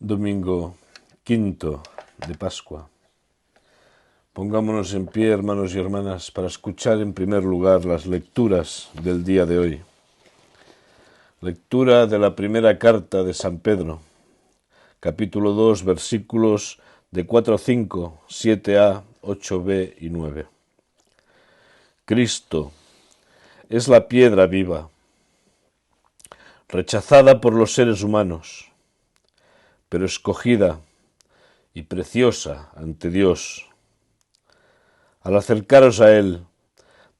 Domingo quinto de Pascua. Pongámonos en pie, hermanos y hermanas, para escuchar en primer lugar las lecturas del día de hoy. Lectura de la primera carta de San Pedro, capítulo 2, versículos de 4 a 5, 7a, 8b y 9. Cristo es la piedra viva, rechazada por los seres humanos, pero escogida y preciosa ante Dios. Al acercaros a Él,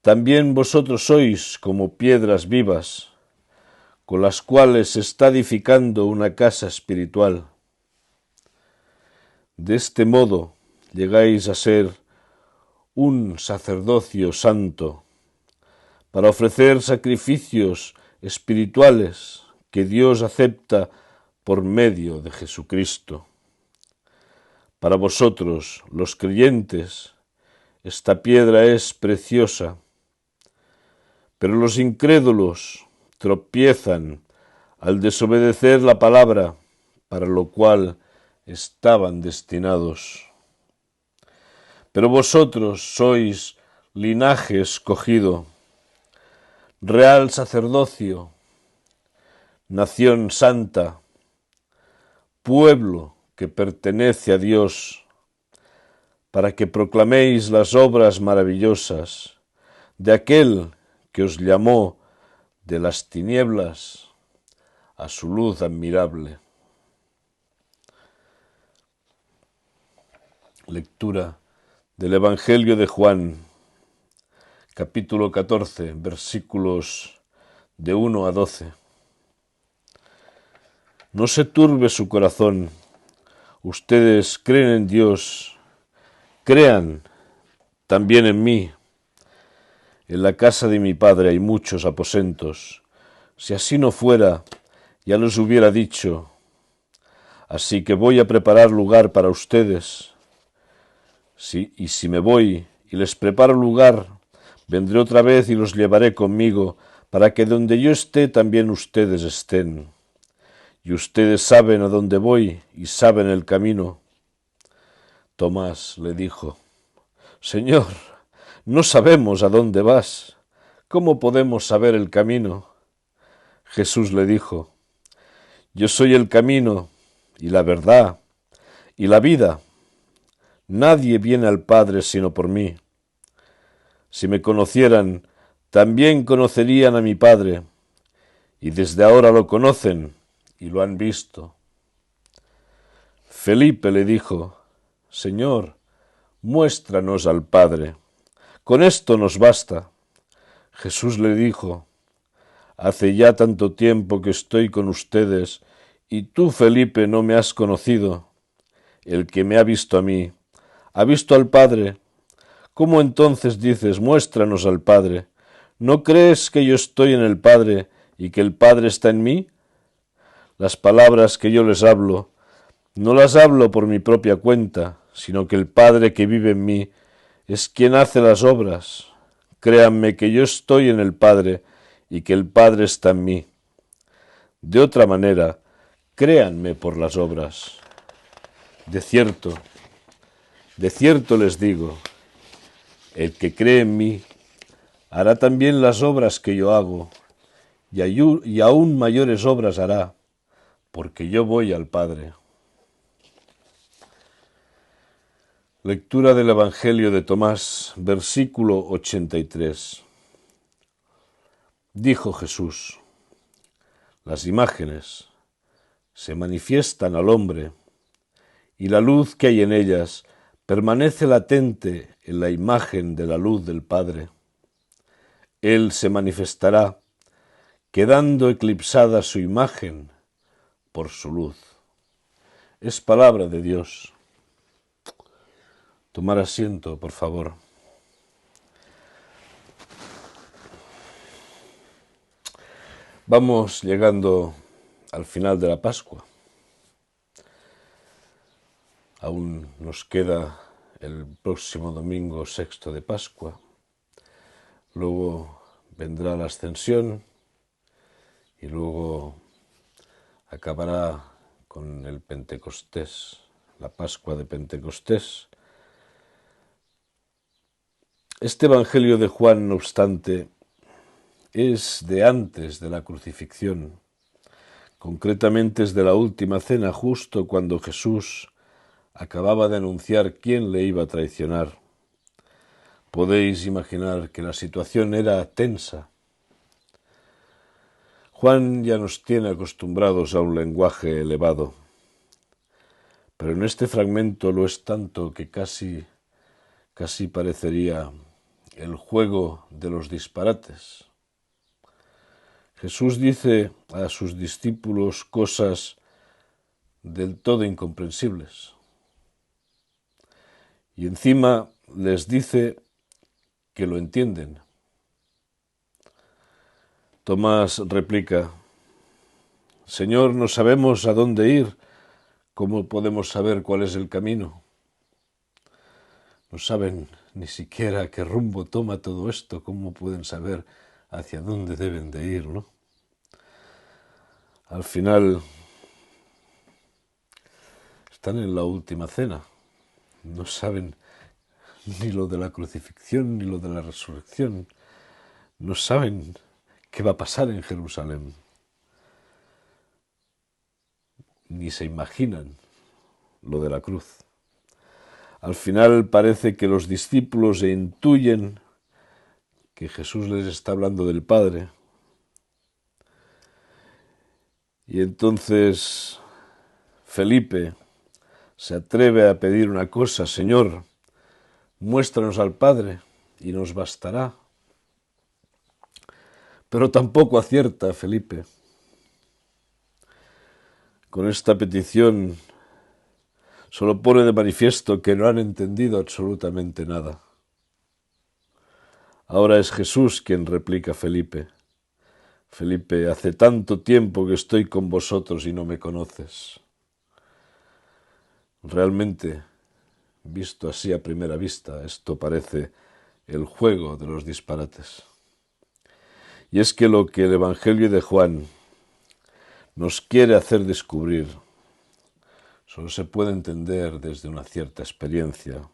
también vosotros sois como piedras vivas, con las cuales se está edificando una casa espiritual. De este modo llegáis a ser un sacerdocio santo, para ofrecer sacrificios espirituales que Dios acepta por medio de Jesucristo. Para vosotros, los creyentes, esta piedra es preciosa, pero los incrédulos tropiezan al desobedecer la palabra para lo cual estaban destinados. Pero vosotros sois linaje escogido, real sacerdocio, nación santa, pueblo que pertenece a Dios, para que proclaméis las obras maravillosas de aquel que os llamó de las tinieblas a su luz admirable. Lectura del Evangelio de Juan, capítulo 14, versículos de 1 a 12. No se turbe su corazón. Ustedes creen en Dios, crean también en mí. En la casa de mi Padre hay muchos aposentos. Si así no fuera, ya los hubiera dicho. Así que voy a preparar lugar para ustedes. Y si me voy y les preparo lugar, vendré otra vez y los llevaré conmigo, para que donde yo esté también ustedes estén. Y ustedes saben a dónde voy y saben el camino. Tomás le dijo: Señor, no sabemos a dónde vas. ¿Cómo podemos saber el camino? Jesús le dijo: Yo soy el camino y la verdad y la vida. Nadie viene al Padre sino por mí. Si me conocieran, también conocerían a mi Padre, y desde ahora lo conocen y lo han visto. Felipe le dijo: Señor, muéstranos al Padre. Con esto nos basta. Jesús le dijo: Hace ya tanto tiempo que estoy con ustedes, y tú, Felipe, no me has conocido. El que me ha visto a mí, ha visto al Padre. ¿Cómo entonces dices, muéstranos al Padre? ¿No crees que yo estoy en el Padre y que el Padre está en mí? Las palabras que yo les hablo, no las hablo por mi propia cuenta, sino que el Padre que vive en mí es quien hace las obras. Créanme que yo estoy en el Padre y que el Padre está en mí. De otra manera, créanme por las obras. De cierto les digo, el que cree en mí hará también las obras que yo hago, y aún mayores obras hará, porque yo voy al Padre. Lectura del Evangelio de Tomás, versículo 83. Dijo Jesús: Las imágenes se manifiestan al hombre, y la luz que hay en ellas permanece latente en la imagen de la luz del Padre. Él se manifestará, quedando eclipsada su imagen por su luz. Es palabra de Dios. Tomar asiento, por favor. Vamos llegando al final de la Pascua. Aún nos queda el próximo domingo sexto de Pascua. Luego vendrá la Ascensión y luego acabará con el Pentecostés, la Pascua de Pentecostés. Este Evangelio de Juan, no obstante, es de antes de la crucifixión. Concretamente es de la última cena, justo cuando Jesús acababa de anunciar quién le iba a traicionar. Podéis imaginar que la situación era tensa. Juan ya nos tiene acostumbrados a un lenguaje elevado, pero en este fragmento lo es tanto que casi parecería el juego de los disparates. Jesús dice a sus discípulos cosas del todo incomprensibles. Y encima les dice que lo entienden. Tomás replica: Señor, no sabemos a dónde ir. ¿Cómo podemos saber cuál es el camino? No saben ni siquiera qué rumbo toma todo esto. ¿Cómo pueden saber hacia dónde deben de ir, no? Al final están en la última cena. No saben ni lo de la crucifixión ni lo de la resurrección. No saben qué va a pasar en Jerusalén. Ni se imaginan lo de la cruz. Al final parece que los discípulos intuyen que Jesús les está hablando del Padre. Y entonces Felipe se atreve a pedir una cosa: Señor, muéstranos al Padre y nos bastará. Pero tampoco acierta Felipe. Con esta petición solo pone de manifiesto que no han entendido absolutamente nada. Ahora es Jesús quien replica a Felipe: Felipe, hace tanto tiempo que estoy con vosotros y no me conoces. Realmente, visto así a primera vista, esto parece el juego de los disparates. Y es que lo que el Evangelio de Juan nos quiere hacer descubrir solo se puede entender desde una cierta experiencia.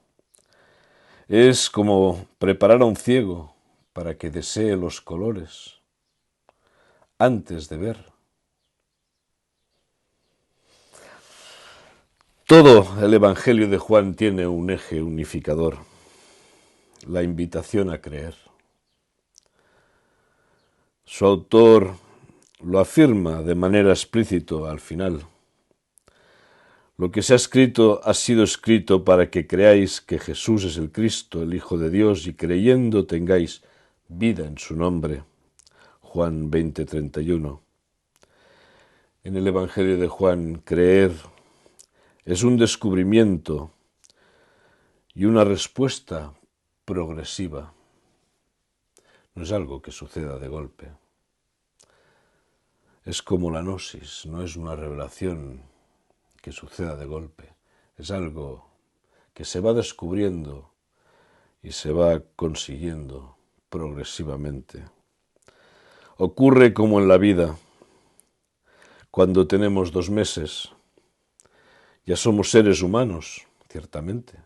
Es como preparar a un ciego para que desee los colores antes de ver. Todo el Evangelio de Juan tiene un eje unificador: la invitación a creer. Su autor lo afirma de manera explícita al final. Lo que se ha sido escrito para que creáis que Jesús es el Cristo, el Hijo de Dios, y creyendo tengáis vida en su nombre. Juan 20:31. En el Evangelio de Juan, creer es un descubrimiento y una respuesta progresiva. No es algo que suceda de golpe. Es como la gnosis, no es una revelación que suceda de golpe. Es algo que se va descubriendo y se va consiguiendo progresivamente. Ocurre como en la vida. Cuando tenemos 2 meses, ya somos seres humanos, ciertamente,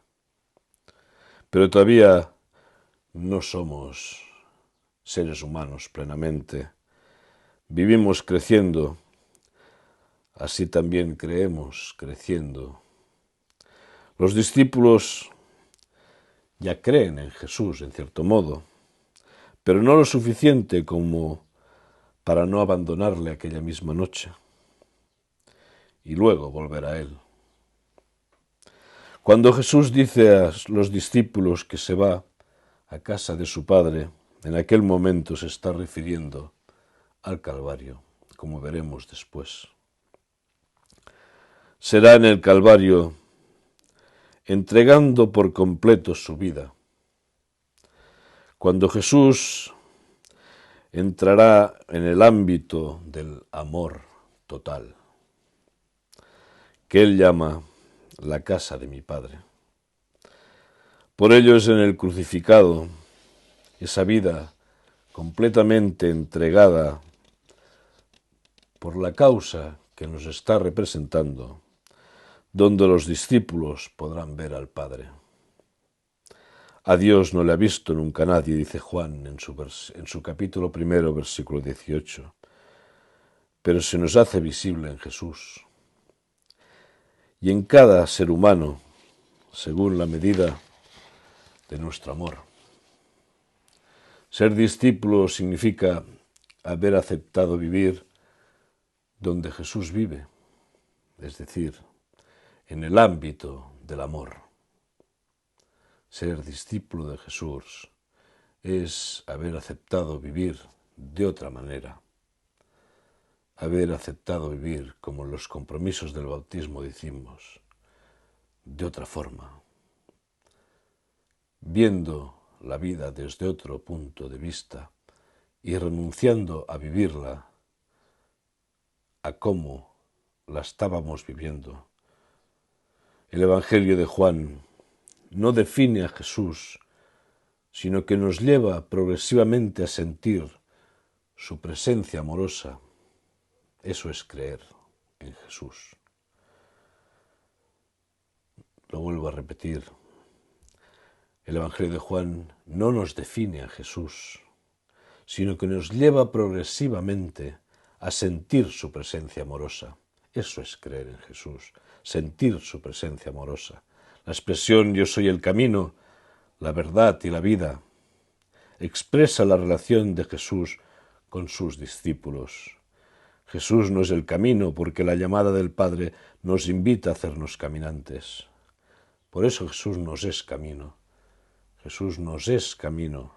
pero todavía no somos seres humanos plenamente. Vivimos creciendo, así también creemos creciendo. Los discípulos ya creen en Jesús, en cierto modo, pero no lo suficiente como para no abandonarle aquella misma noche y luego volver a él. Cuando Jesús dice a los discípulos que se va a casa de su Padre, en aquel momento se está refiriendo al Calvario, como veremos después. Será en el Calvario, entregando por completo su vida, cuando Jesús entrará en el ámbito del amor total, que él llama la casa de mi Padre. Por ello es en el crucificado, esa vida completamente entregada por la causa que nos está representando, donde los discípulos podrán ver al Padre. A Dios no le ha visto nunca nadie, dice Juan en su capítulo 1, versículo 18, pero se nos hace visible en Jesús. Y en cada ser humano, según la medida de nuestro amor. Ser discípulo significa haber aceptado vivir donde Jesús vive, es decir, en el ámbito del amor. Ser discípulo de Jesús es haber aceptado vivir de otra manera, haber aceptado vivir, como en los compromisos del bautismo decimos, de otra forma, viendo la vida desde otro punto de vista y renunciando a vivirla a cómo la estábamos viviendo. El Evangelio de Juan no define a Jesús, sino que nos lleva progresivamente a sentir su presencia amorosa. Eso es creer en Jesús. Lo vuelvo a repetir. El Evangelio de Juan no nos define a Jesús, sino que nos lleva progresivamente a sentir su presencia amorosa. Eso es creer en Jesús, sentir su presencia amorosa. La expresión yo soy el camino, la verdad y la vida expresa la relación de Jesús con sus discípulos. Jesús no es el camino porque la llamada del Padre nos invita a hacernos caminantes. Por eso Jesús nos es camino. Jesús nos es camino.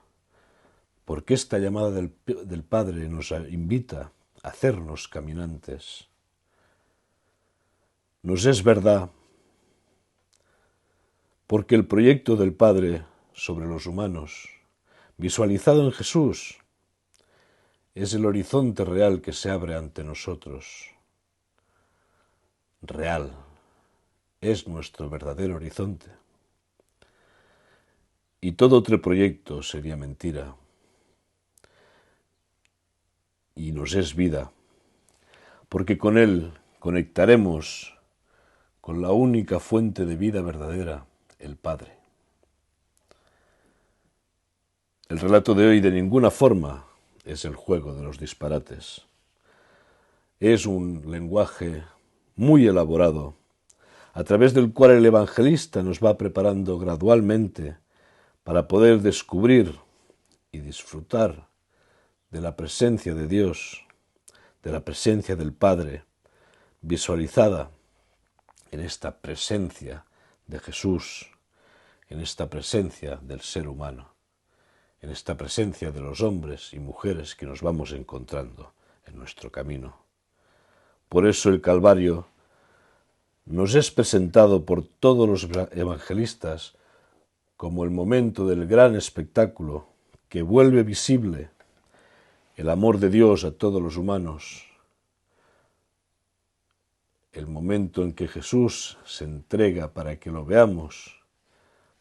Porque esta llamada del Padre nos invita a hacernos caminantes. Nos es verdad porque el proyecto del Padre sobre los humanos, visualizado en Jesús, es el horizonte real que se abre ante nosotros. Real. Es nuestro verdadero horizonte. Y todo otro proyecto sería mentira. Y nos es vida, porque con él conectaremos con la única fuente de vida verdadera, el Padre. El relato de hoy de ninguna forma es el juego de los disparates. Es un lenguaje muy elaborado, a través del cual el evangelista nos va preparando gradualmente para poder descubrir y disfrutar de la presencia de Dios, de la presencia del Padre, visualizada en esta presencia de Jesús, en esta presencia del ser humano, en esta presencia de los hombres y mujeres que nos vamos encontrando en nuestro camino. Por eso el Calvario nos es presentado por todos los evangelistas como el momento del gran espectáculo que vuelve visible el amor de Dios a todos los humanos, el momento en que Jesús se entrega para que lo veamos,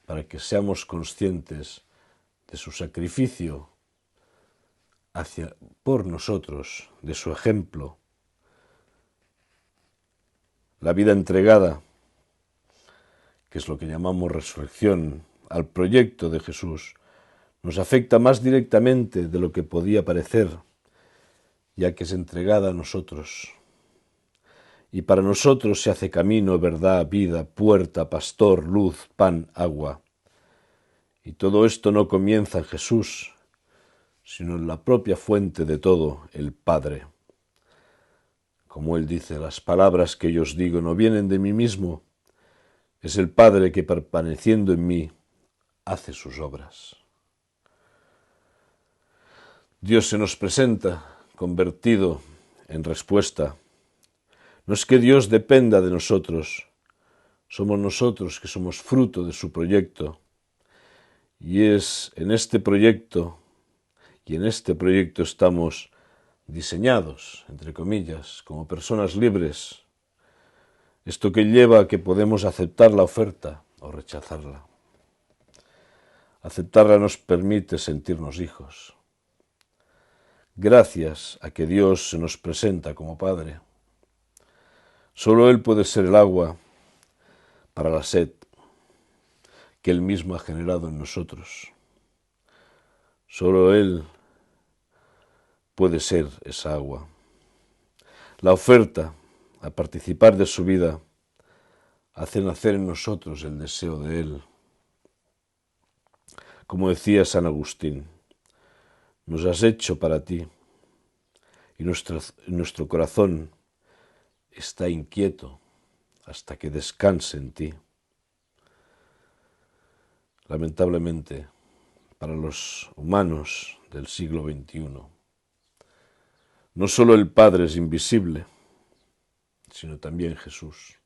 para que seamos conscientes de su sacrificio por nosotros, de su ejemplo, la vida entregada, que es lo que llamamos resurrección, al proyecto de Jesús, nos afecta más directamente de lo que podía parecer, ya que es entregada a nosotros. Y para nosotros se hace camino, verdad, vida, puerta, pastor, luz, pan, agua. Y todo esto no comienza en Jesús, sino en la propia fuente de todo, el Padre. Como Él dice, las palabras que yo os digo no vienen de mí mismo, es el Padre que permaneciendo en mí hace sus obras. Dios se nos presenta convertido en respuesta. No es que Dios dependa de nosotros, somos nosotros que somos fruto de su proyecto. Y es en este proyecto, estamos diseñados, entre comillas, como personas libres. Esto que lleva a que podemos aceptar la oferta o rechazarla. Aceptarla nos permite sentirnos hijos. Gracias a que Dios se nos presenta como Padre. Solo Él puede ser el agua para la sed que Él mismo ha generado en nosotros. Solo Él puede ser esa agua. La oferta a participar de su vida hace nacer en nosotros el deseo de Él. Como decía San Agustín, nos has hecho para ti y nuestro corazón está inquieto hasta que descanse en ti. Lamentablemente, para los humanos del siglo XXI, no solo el Padre es invisible, sino también Jesús.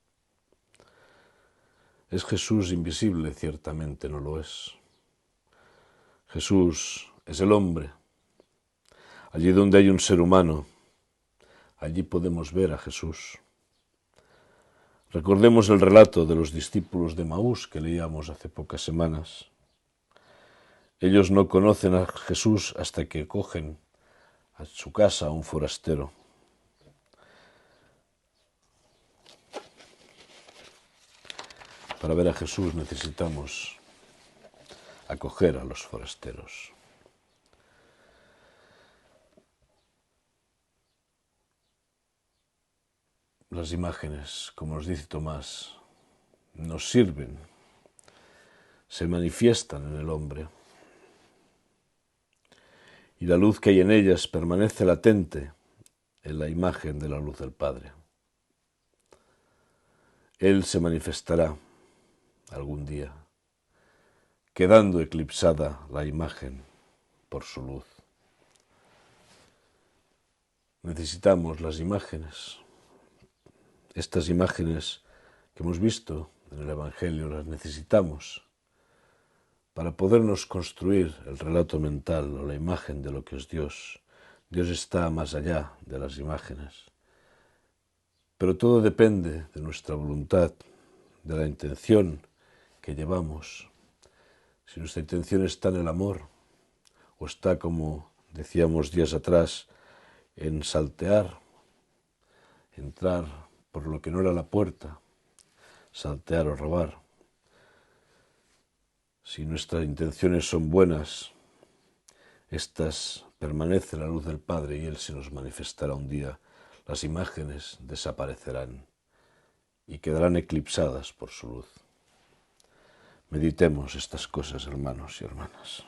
¿Es Jesús invisible? Ciertamente no lo es. Jesús es el hombre. Allí donde hay un ser humano, allí podemos ver a Jesús. Recordemos el relato de los discípulos de Maús que leíamos hace pocas semanas. Ellos no conocen a Jesús hasta que cogen a su casa a un forastero. Para ver a Jesús necesitamos acoger a los forasteros. Las imágenes, como nos dice Tomás, nos sirven, se manifiestan en el hombre. Y la luz que hay en ellas permanece latente en la imagen de la luz del Padre. Él se manifestará algún día, quedando eclipsada la imagen por su luz. Necesitamos las imágenes. Estas imágenes que hemos visto en el Evangelio las necesitamos para podernos construir el relato mental o la imagen de lo que es Dios. Dios está más allá de las imágenes. Pero todo depende de nuestra voluntad, de la intención que llevamos. Si nuestra intención está en el amor, o está, como decíamos días atrás, en saltear, entrar por lo que no era la puerta, saltear o robar. Si nuestras intenciones son buenas, estas permanece la luz del Padre y Él se nos manifestará un día. Las imágenes desaparecerán y quedarán eclipsadas por su luz. Meditemos estas cosas, hermanos y hermanas.